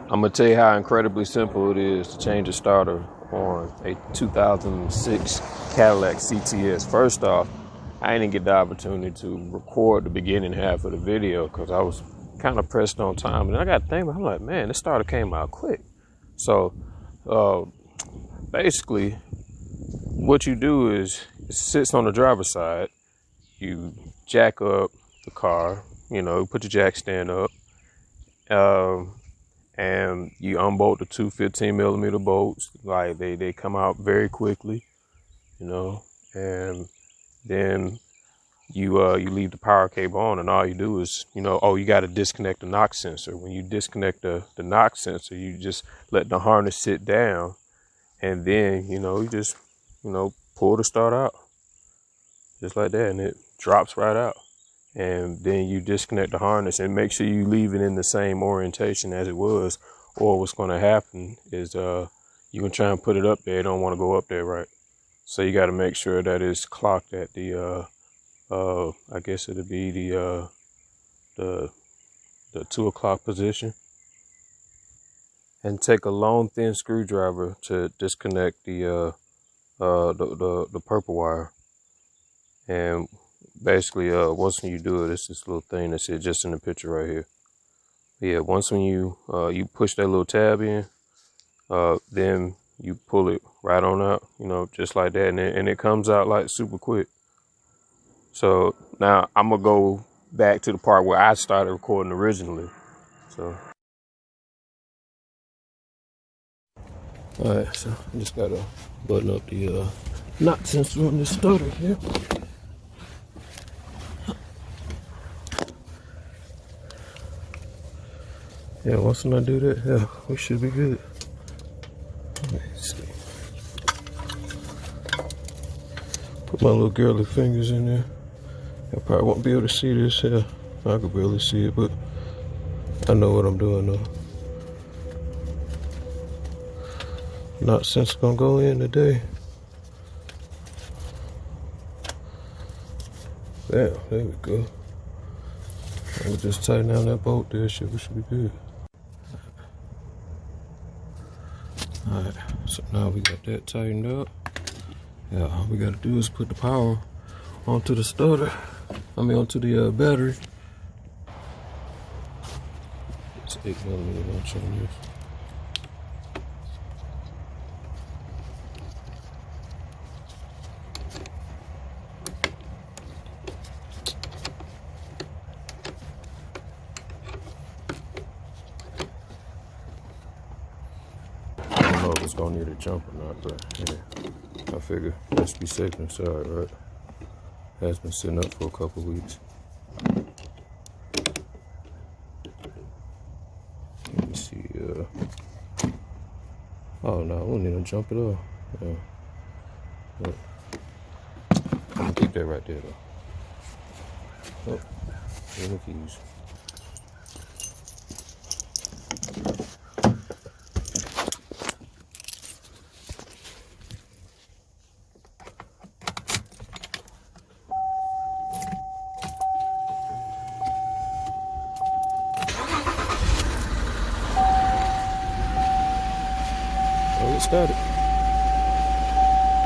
I'm gonna tell you how incredibly simple it is to change a starter on a 2006 Cadillac CTS. First off, I didn't get the opportunity to record the beginning half of the video because I was kind of pressed on time. And I got thinking, I'm like, man, this starter came out quick. So basically, what you do is it sits on the driver's side. You jack up the car, put your jack stand up. And you unbolt the two 15mm bolts. Like they come out very quickly, and then you leave the power cable on, and all you do is, you got to disconnect the knock sensor. When you disconnect the knock sensor, you just let the harness sit down, and then, you just, pull the starter out just like that, and it drops right out. And then you disconnect the harness and make sure you leave it in the same orientation as it was, or what's going to happen is you can try and put it up there. It don't want to go up there, right? So you got to make sure that it's clocked at the I guess it'll be the 2 o'clock position. And take a long thin screwdriver to disconnect the purple wire. And basically, once when you do it, it's this little thing that's just in the picture right here. Yeah, once when you push that little tab in, then you pull it right on out, just like that, and it comes out like super quick. So now I'm gonna go back to the part where I started recording originally. So, all right, so I just gotta button up the knock sensor on this starter here. Yeah, once I do that, yeah, we should be good. Let's see. Put my little girly fingers in there. I probably won't be able to see this here. I could barely see it, but I know what I'm doing though. Not since it's gonna go in today. There we go. I'll just tighten down that bolt there, we should be good. Alright, so now we got that tightened up. Yeah, all we gotta do is put the power onto the starter. Onto the battery. It's 8mm launch on this. I don't know if it's gonna need a jump or not, but yeah, I figure let's be safe and sorry, right? Has been sitting up for a couple weeks. Let me see. Oh no, we don't need to jump it off. Yeah. But I'm gonna keep that right there though. Oh, and the keys. Let's start it.